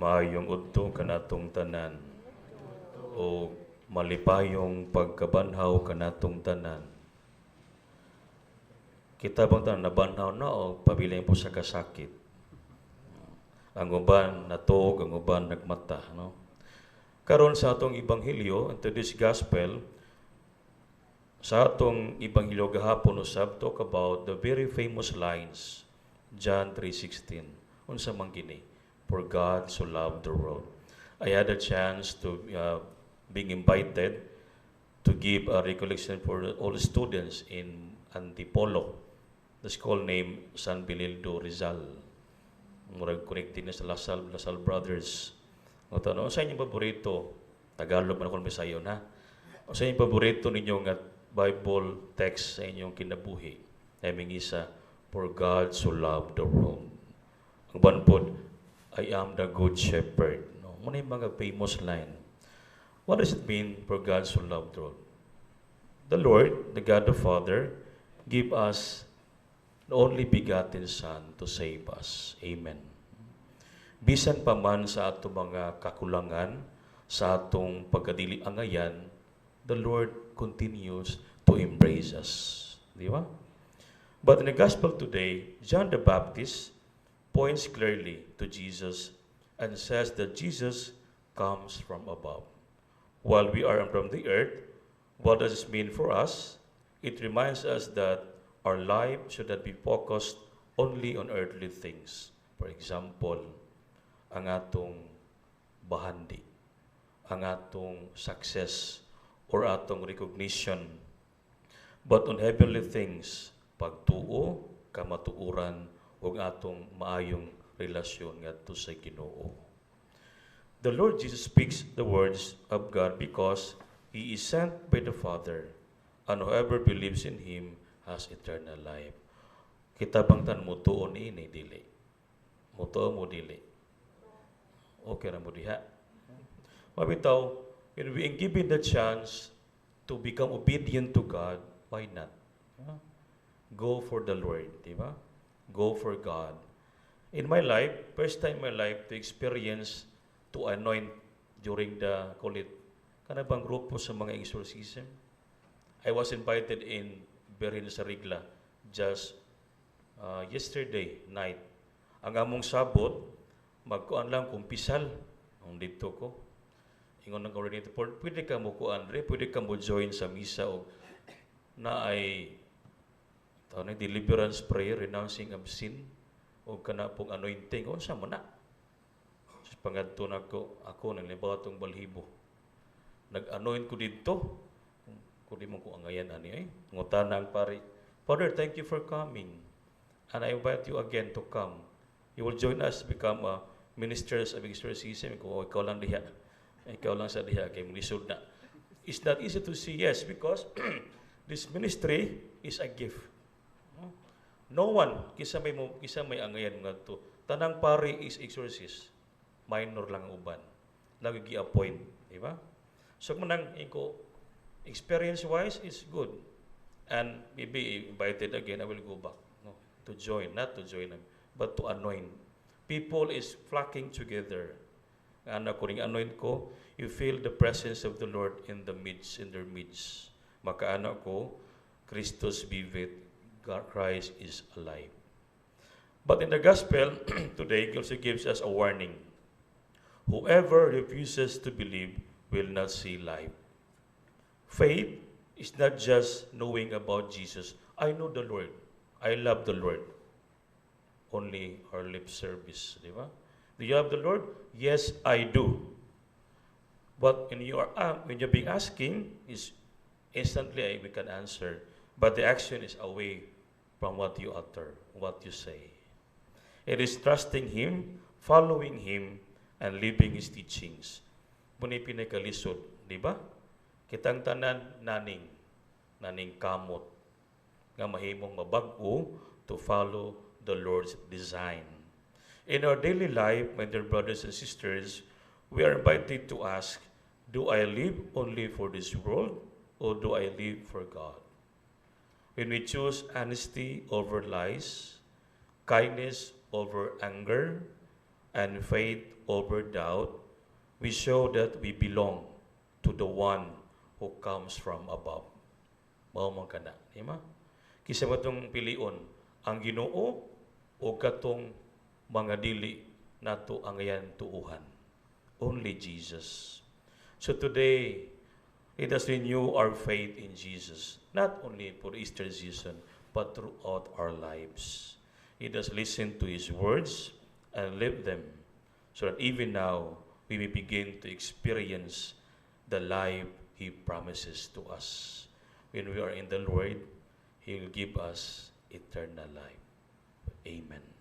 Maayong udto kanatong tanan o malipayong pagkabanhaw kanatong tanan. Kita bang tanan nabanhaw na o pabiling po sa kasakit? Ang uban natuog, ang uban nagmata, no? Karon sa atong ibanghilyo, into this gospel, sa atong ibanghilyo gahapon usab talk about the very famous lines, John 3:16. Unsa man gini? For God so loved the world. I had a chance to being invited to give a recollection for all the students in Antipolo, the school name San Benildo Rizal. Murag connected na sa Lasal Brothers. O tanong, sa inyong paborito? Tagalog man ako Bisayo na. O sa inyong paborito ninyo nga Bible text sa inyong kinabuhi? Naming isa, for God so loved the world. Ang banpod, I am the good shepherd. No? Muna yung mga famous line. What does it mean for God so loved the world? The Lord, the God the Father, give us the only begotten Son to save us. Amen. Bisan pa man sa atong mga kakulangan, sa atong pagkadili angayan, the Lord continues to embrace us. Di ba? But in the gospel today, John the Baptist points clearly to Jesus and says that Jesus comes from above. While we are from the earth, what does this mean for us? It reminds us that our life should not be focused only on earthly things. For example, ang atong bahandi, ang atong success, or atong recognition, but on heavenly things, pagtuo, kamatuuran, o atong maayong relasyon ngadto sa Ginoo. The Lord Jesus speaks the words of God because He is sent by the Father, and whoever believes in Him has eternal life. Kita bang tan mo tuon ini dili? Mo tuon mo dili? Okay ra mo diha. Mabitaw, when we are given the chance to become obedient to God, why not? Go for the Lord, di ba? Go for God. In my life, first time in my life to experience to anoint during the, call it, kanabang grupo sa mga exorcism. I was invited in Berin Sarigla just yesterday night. Ang among sabot, magkuan lang kumpisal. Ang dito ko. Ingon ng coordinator, pwede ka mo kuan, pwede ka mo join sa misa o na ay deliverance prayer, renouncing of sin, o kana pong anointing, o sa mo na. So, pangadto na ako nang libatong balhibo. Nag-anoint ko dito, kung di mo ko angayan, ani ngutana ang pari, Father, thank you for coming, and I invite you again to come. You will join us, become ministers of exorcism. Kung ikaw lang diha, ikaw lang sa diha, kay mlisod na. It's not easy to say yes, because this ministry is a gift. No one, kisa may angayan nga to. Tanang pari is exorcist. Minor lang uban. Nagigi-appoint, di ba? So manang iko experience-wise is good. And maybe invited again, I will go back, no, to join, not to join them, but to anoint. People is flocking together. Ana ko ring anoint ko, you feel the presence of the Lord in their midst. Makaana ko, Christus vivet, Christ is alive. But in the gospel today, it also gives us a warning. Whoever refuses to believe will not see life. Faith is not just knowing about Jesus. I know the Lord. I love the Lord. Only our lip service, di ba? Do you love the Lord? Yes, I do. But when you're being asking, is instantly we can answer. But the action is away from what you utter, what you say. It is trusting Him, following Him, and living His teachings. Muna pinagkalisod, di ba? Kitang tanan naning kamot, nga mahimong mabag-o to follow the Lord's design. In our daily life, my dear brothers and sisters, we are invited to ask, do I live only for this world, or do I live for God? When we choose honesty over lies, kindness over anger, and faith over doubt, we show that we belong to the one who comes from above. Mao man kana, di ba? Kisa mo itong pilion, ang Ginoo o katong mga dili nato ang yan tuuhan. Only Jesus. So today, let us renew our faith in Jesus, not only for Easter season, but throughout our lives. Let us listen to His words and live them, so that even now, we may begin to experience the life He promises to us. When we are in the Lord, He will give us eternal life. Amen.